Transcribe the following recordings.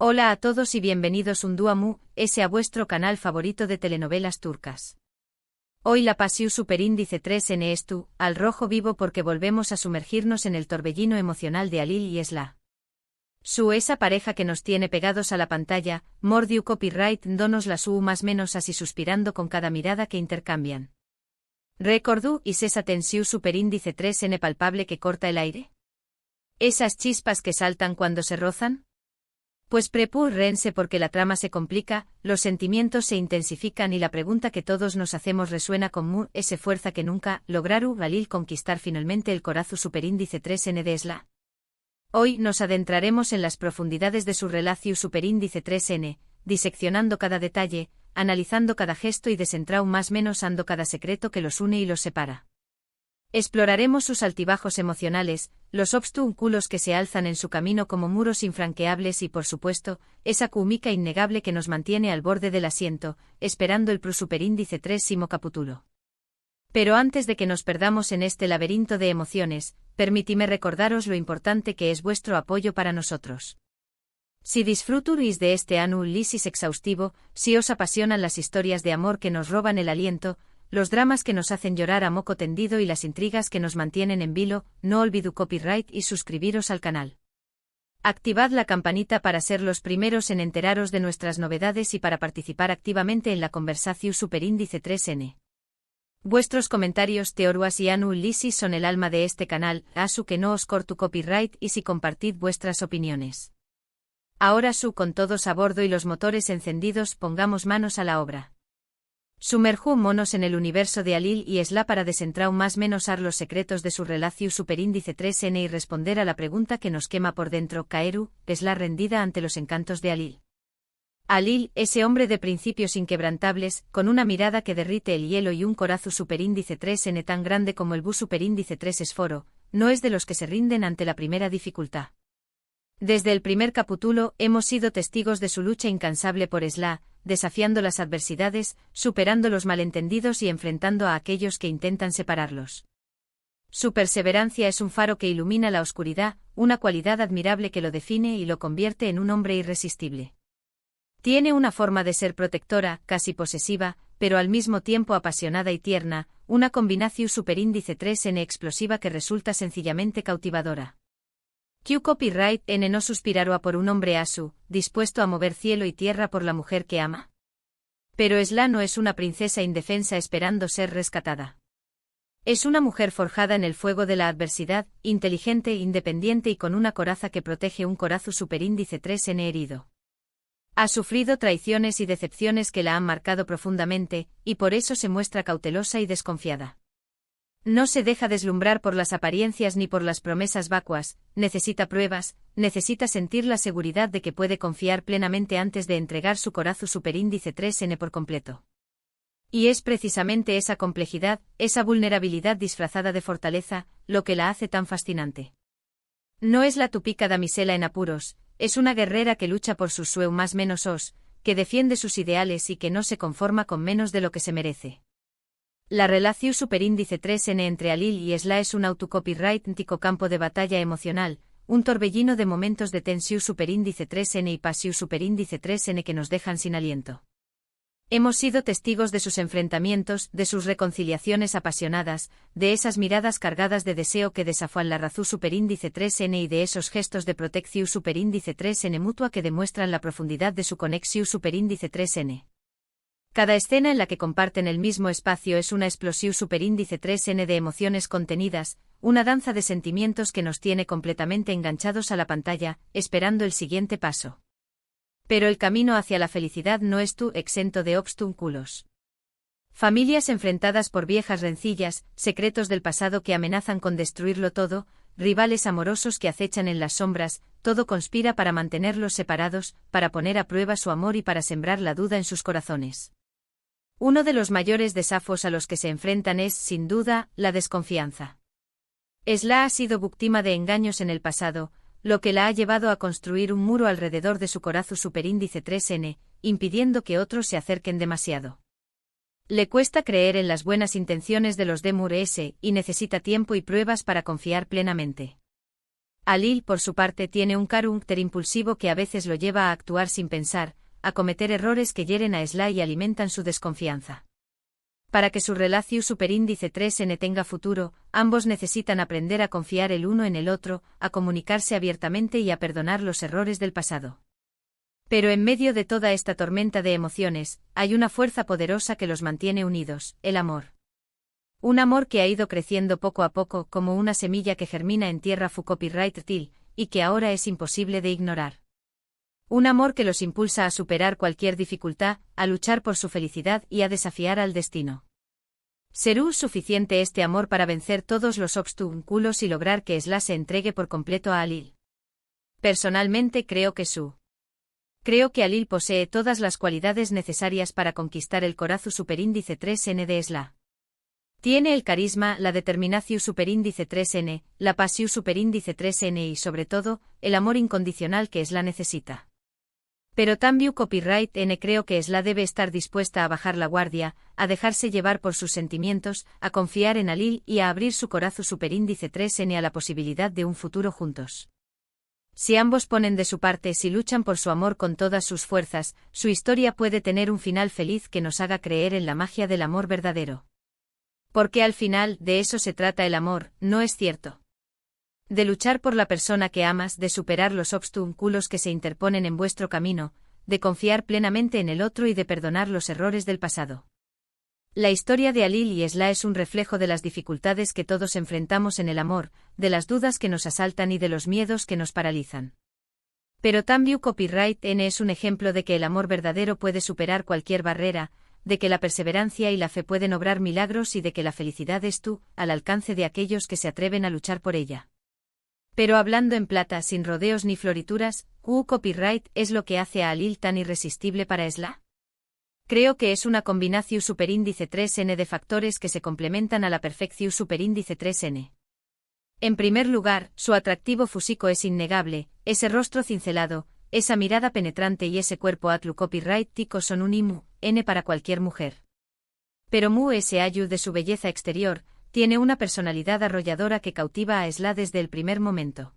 Hola a todos y bienvenidos un día más a vuestro canal favorito de telenovelas turcas. Hoy la Pasión Superíndice 3N es tú, al rojo vivo porque volvemos a sumergirnos en el torbellino emocional de Halil y Esla. Esa pareja que nos tiene pegados a la pantalla, mordiu copyright donos la más menos así suspirando con cada mirada que intercambian. ¿Recordú y esa tensión superíndice 3N palpable que corta el aire? ¿Esas chispas que saltan cuando se rozan? Pues prepúrense porque la trama se complica, los sentimientos se intensifican y la pregunta que todos nos hacemos resuena con ese fuerza que nunca lograru Halil conquistar finalmente el corazón superíndice 3N de Esla. Hoy nos adentraremos en las profundidades de su relación superíndice 3N, diseccionando cada detalle, analizando cada gesto y desentrau más menos ando cada secreto que los une y los separa. Exploraremos sus altibajos emocionales, los obstáculos que se alzan en su camino como muros infranqueables y por supuesto, esa química innegable que nos mantiene al borde del asiento, esperando el superíndice 3º capítulo. Pero antes de que nos perdamos en este laberinto de emociones, permitidme recordaros lo importante que es vuestro apoyo para nosotros. Si disfrutáis de este análisis exhaustivo, si os apasionan las historias de amor que nos roban el aliento, los dramas que nos hacen llorar a moco tendido y las intrigas que nos mantienen en vilo, no olvidéis copyright y suscribiros al canal. Activad la campanita para ser los primeros en enteraros de nuestras novedades y para participar activamente en la conversación superíndice 3N. Vuestros comentarios, teorías y análisis son el alma de este canal, asu que no os corto copyright y si compartid vuestras opiniones. Ahora con todos a bordo y los motores encendidos pongamos manos a la obra. Sumerjámonos en el universo de Halil y Esla para desentrañar más menos los secretos de su relación superíndice 3N y responder a la pregunta que nos quema por dentro. ¿Caeru, Esla rendida ante los encantos de Halil? Halil, ese hombre de principios inquebrantables, con una mirada que derrite el hielo y un corazón superíndice 3N tan grande como el superíndice 3 esforo, no es de los que se rinden ante la primera dificultad. Desde el primer capítulo hemos sido testigos de su lucha incansable por Esla, desafiando las adversidades, superando los malentendidos y enfrentando a aquellos que intentan separarlos. Su perseverancia es un faro que ilumina la oscuridad, una cualidad admirable que lo define y lo convierte en un hombre irresistible. Tiene una forma de ser protectora, casi posesiva, pero al mismo tiempo apasionada y tierna, una combinación superíndice 3N explosiva que resulta sencillamente cautivadora. Q copyright N no suspirará por un hombre asu, dispuesto a mover cielo y tierra por la mujer que ama. Pero Esla no es una princesa indefensa esperando ser rescatada. Es una mujer forjada en el fuego de la adversidad, inteligente, independiente y con una coraza que protege un corazón superíndice 3N herido. Ha sufrido traiciones y decepciones que la han marcado profundamente, y por eso se muestra cautelosa y desconfiada. No se deja deslumbrar por las apariencias ni por las promesas vacuas, necesita pruebas, necesita sentir la seguridad de que puede confiar plenamente antes de entregar su corazón superíndice 3N por completo. Y es precisamente esa complejidad, esa vulnerabilidad disfrazada de fortaleza, lo que la hace tan fascinante. No es la típica damisela en apuros, es una guerrera que lucha por sus más menos que defiende sus ideales y que no se conforma con menos de lo que se merece. La relación superíndice 3N entre Halil y Esla es un autocopyrightntico campo de batalla emocional, un torbellino de momentos de tensión superíndice 3N y pasión superíndice 3N que nos dejan sin aliento. Hemos sido testigos de sus enfrentamientos, de sus reconciliaciones apasionadas, de esas miradas cargadas de deseo que desafían la razón superíndice 3N y de esos gestos de protección superíndice 3N mutua que demuestran la profundidad de su conexión superíndice 3N. Cada escena en la que comparten el mismo espacio es una explosión superíndice 3N de emociones contenidas, una danza de sentimientos que nos tiene completamente enganchados a la pantalla, esperando el siguiente paso. Pero el camino hacia la felicidad no es exento de obstáculos. Familias enfrentadas por viejas rencillas, secretos del pasado que amenazan con destruirlo todo, rivales amorosos que acechan en las sombras, todo conspira para mantenerlos separados, para poner a prueba su amor y para sembrar la duda en sus corazones. Uno de los mayores desafíos a los que se enfrentan es, sin duda, la desconfianza. Esla ha sido víctima de engaños en el pasado, lo que la ha llevado a construir un muro alrededor de su corazón superíndice 3N, impidiendo que otros se acerquen demasiado. Le cuesta creer en las buenas intenciones de los de Mur S, y necesita tiempo y pruebas para confiar plenamente. Alil, por su parte, tiene un carácter impulsivo que a veces lo lleva a actuar sin pensar, a cometer errores que hieren a Sla y alimentan su desconfianza. Para que su relación superíndice 3N tenga futuro, ambos necesitan aprender a confiar el uno en el otro, a comunicarse abiertamente y a perdonar los errores del pasado. Pero en medio de toda esta tormenta de emociones, hay una fuerza poderosa que los mantiene unidos, el amor. Un amor que ha ido creciendo poco a poco como una semilla que germina en tierra copyright til, y que ahora es imposible de ignorar. Un amor que los impulsa a superar cualquier dificultad, a luchar por su felicidad y a desafiar al destino. ¿Será suficiente este amor para vencer todos los obstáculos y lograr que Sla se entregue por completo a Alil? Personalmente creo que sí. Creo que Alil posee todas las cualidades necesarias para conquistar el corazón superíndice 3N de Sla. Tiene el carisma, la determinación superíndice 3N, la pasión superíndice 3N y sobre todo, el amor incondicional que Sla necesita. Pero también copyright N creo que Sla debe estar dispuesta a bajar la guardia, a dejarse llevar por sus sentimientos, a confiar en Alil y a abrir su corazón superíndice 3N a la posibilidad de un futuro juntos. Si ambos ponen de su parte, si luchan por su amor con todas sus fuerzas, su historia puede tener un final feliz que nos haga creer en la magia del amor verdadero. Porque al final, de eso se trata el amor, ¿no es cierto? De luchar por la persona que amas, de superar los obstáculos que se interponen en vuestro camino, de confiar plenamente en el otro y de perdonar los errores del pasado. La historia de Alil y Sla es un reflejo de las dificultades que todos enfrentamos en el amor, de las dudas que nos asaltan y de los miedos que nos paralizan. Pero también copyright N es un ejemplo de que el amor verdadero puede superar cualquier barrera, de que la perseverancia y la fe pueden obrar milagros y de que la felicidad es al alcance de aquellos que se atreven a luchar por ella. Pero hablando en plata sin rodeos ni florituras, copyright es lo que hace a Alil tan irresistible para Sla. Creo que es una combinación superíndice 3N de factores que se complementan a la perfección superíndice 3N. En primer lugar, su atractivo físico es innegable, ese rostro cincelado, esa mirada penetrante y ese cuerpo atlu copyright tico son un N para cualquier mujer. Pero ese ayu de su belleza exterior, tiene una personalidad arrolladora que cautiva a Sla desde el primer momento.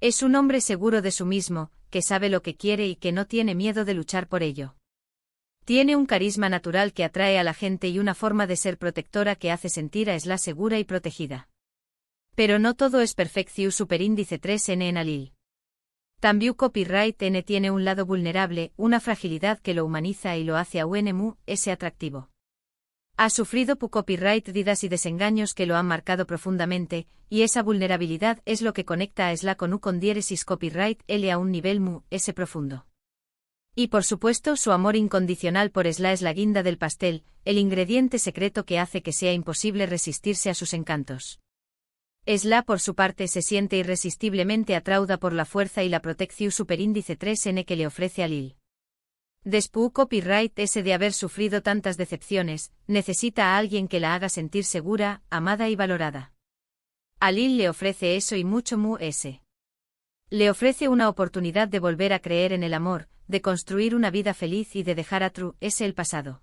Es un hombre seguro de sí mismo, que sabe lo que quiere y que no tiene miedo de luchar por ello. Tiene un carisma natural que atrae a la gente y una forma de ser protectora que hace sentir a Sla segura y protegida. Pero no todo es perfección superíndice 3N en Alil. También copyright N tiene un lado vulnerable, una fragilidad que lo humaniza y lo hace a ese atractivo. Ha sufrido copyright heridas y desengaños que lo han marcado profundamente, y esa vulnerabilidad es lo que conecta a Sla con diéresis copyright L a un nivel ese profundo. Y por supuesto su amor incondicional por Sla es la guinda del pastel, el ingrediente secreto que hace que sea imposible resistirse a sus encantos. Sla por su parte se siente irresistiblemente atraída por la fuerza y la protección superíndice 3N que le ofrece Alil. Después copyright ese de haber sufrido tantas decepciones, necesita a alguien que la haga sentir segura, amada y valorada. Alil le ofrece eso y mucho ese. Le ofrece una oportunidad de volver a creer en el amor, de construir una vida feliz y de dejar atrás el pasado.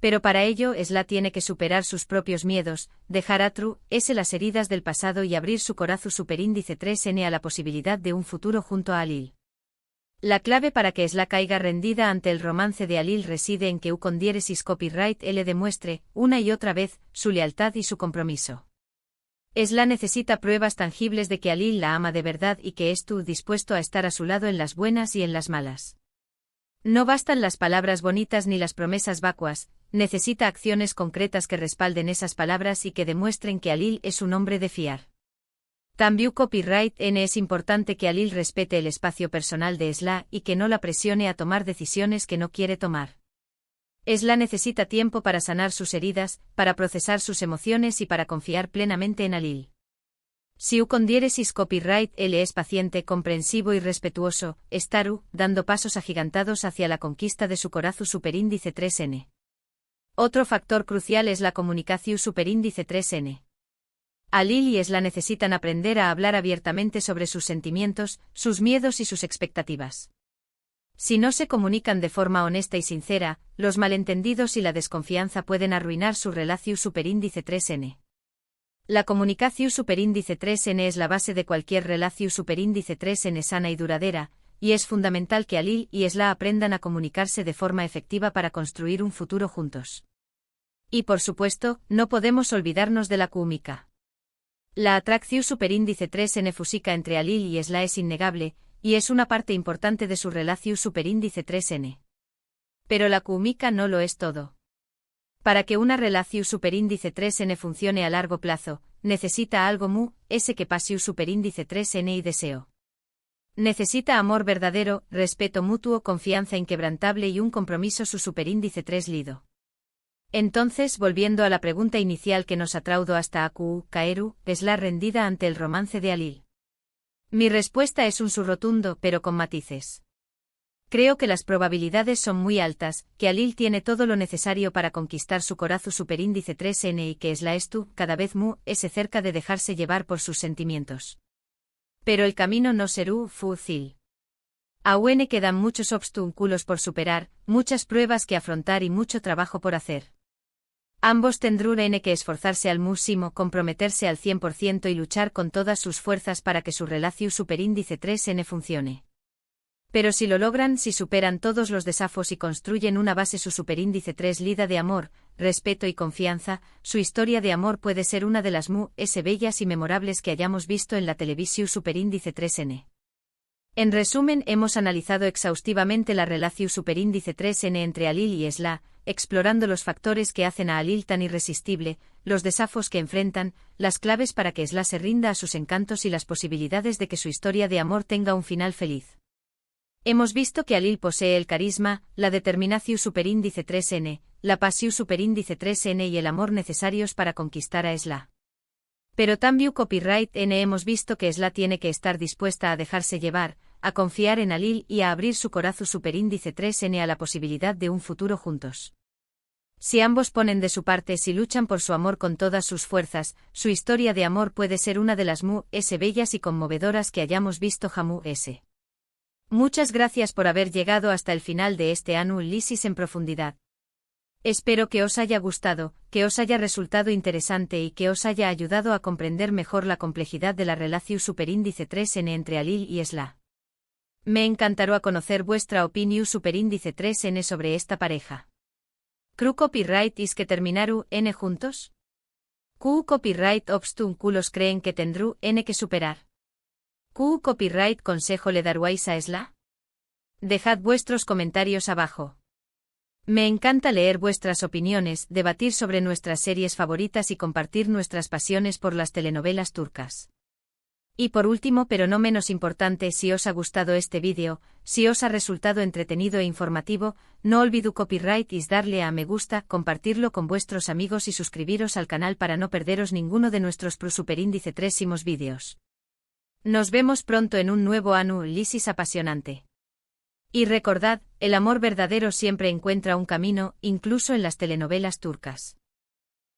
Pero para ello Sla tiene que superar sus propios miedos, dejar atrás las heridas del pasado y abrir su corazón superíndice 3N a la posibilidad de un futuro junto a Alil. La clave para que Sla caiga rendida ante el romance de Alil reside en que con diéresis copyright L demuestre, una y otra vez, su lealtad y su compromiso. Sla necesita pruebas tangibles de que Alil la ama de verdad y que es dispuesto a estar a su lado en las buenas y en las malas. No bastan las palabras bonitas ni las promesas vacuas, necesita acciones concretas que respalden esas palabras y que demuestren que Alil es un hombre de fiar. También copyright N es importante que Alil respete el espacio personal de Sla y que no la presione a tomar decisiones que no quiere tomar. Sla necesita tiempo para sanar sus heridas, para procesar sus emociones y para confiar plenamente en Alil. Si con diéresis copyright L es paciente, comprensivo y respetuoso, estaru, dando pasos agigantados hacia la conquista de su corazón superíndice 3N. Otro factor crucial es la comunicación superíndice 3N. Alil y Sla necesitan aprender a hablar abiertamente sobre sus sentimientos, sus miedos y sus expectativas. Si no se comunican de forma honesta y sincera, los malentendidos y la desconfianza pueden arruinar su relación superíndice 3N. La comunicación superíndice 3N es la base de cualquier relación superíndice 3N sana y duradera, y es fundamental que Alil y Esla aprendan a comunicarse de forma efectiva para construir un futuro juntos. Y por supuesto, no podemos olvidarnos de la química. La atracción superíndice 3N física entre Alil y Esla es innegable, y es una parte importante de su relación superíndice 3N. Pero la química no lo es todo. Para que una relación superíndice 3N funcione a largo plazo, necesita algo ese que pasiu superíndice 3N y deseo. Necesita amor verdadero, respeto mutuo, confianza inquebrantable y un compromiso su superíndice 3 lido. Entonces, volviendo a la pregunta inicial que nos atraudó hasta Aku, Kaeru, es la rendida ante el romance de Alil. Mi respuesta es un su rotundo, pero con matices. Creo que las probabilidades son muy altas, que Alil tiene todo lo necesario para conquistar su corazón superíndice 3N y que Esla cada vez ese cerca de dejarse llevar por sus sentimientos. Pero el camino no será fácil. Aún quedan muchos obstáculos por superar, muchas pruebas que afrontar y mucho trabajo por hacer. Ambos tendrán que esforzarse al máximo, comprometerse al 100% y luchar con todas sus fuerzas para que su relación superíndice 3N funcione. Pero si lo logran, si superan todos los desafíos y construyen una base su superíndice 3 lida de amor, respeto y confianza, su historia de amor puede ser una de las bellas y memorables que hayamos visto en la televisión superíndice 3N. En resumen, hemos analizado exhaustivamente la relación superíndice 3N entre Alil y Esla, explorando los factores que hacen a Alil tan irresistible, los desafíos que enfrentan, las claves para que Esla se rinda a sus encantos y las posibilidades de que su historia de amor tenga un final feliz. Hemos visto que Alil posee el carisma, la determinación superíndice 3N, la pasión superíndice 3N y el amor necesarios para conquistar a Esla. Pero también copyright N hemos visto que Esla tiene que estar dispuesta a dejarse llevar, a confiar en Alil y a abrir su corazón superíndice 3N a la posibilidad de un futuro juntos. Si ambos ponen de su parte y luchan por su amor con todas sus fuerzas, su historia de amor puede ser una de las bellas y conmovedoras que hayamos visto jamás. Muchas gracias por haber llegado hasta el final de este análisis en profundidad. Espero que os haya gustado, que os haya resultado interesante y que os haya ayudado a comprender mejor la complejidad de la relación superíndice 3N entre Alil y Esla. Me encantará conocer vuestra opinión superíndice 3N sobre esta pareja. ¿Creo copyright is que terminaru N juntos? ¿Q copyright obstáculos creen que tendrú N que superar? ¿Q copyright consejo le daruáis a Esla? Dejad vuestros comentarios abajo. Me encanta leer vuestras opiniones, debatir sobre nuestras series favoritas y compartir nuestras pasiones por las telenovelas turcas. Y por último, pero no menos importante, si os ha gustado este vídeo, si os ha resultado entretenido e informativo, no olvidéis copyright y darle a me gusta, compartirlo con vuestros amigos y suscribiros al canal para no perderos ninguno de nuestros superíndice 3 vídeos. Nos vemos pronto en un nuevo análisis apasionante. Y recordad, el amor verdadero siempre encuentra un camino, incluso en las telenovelas turcas.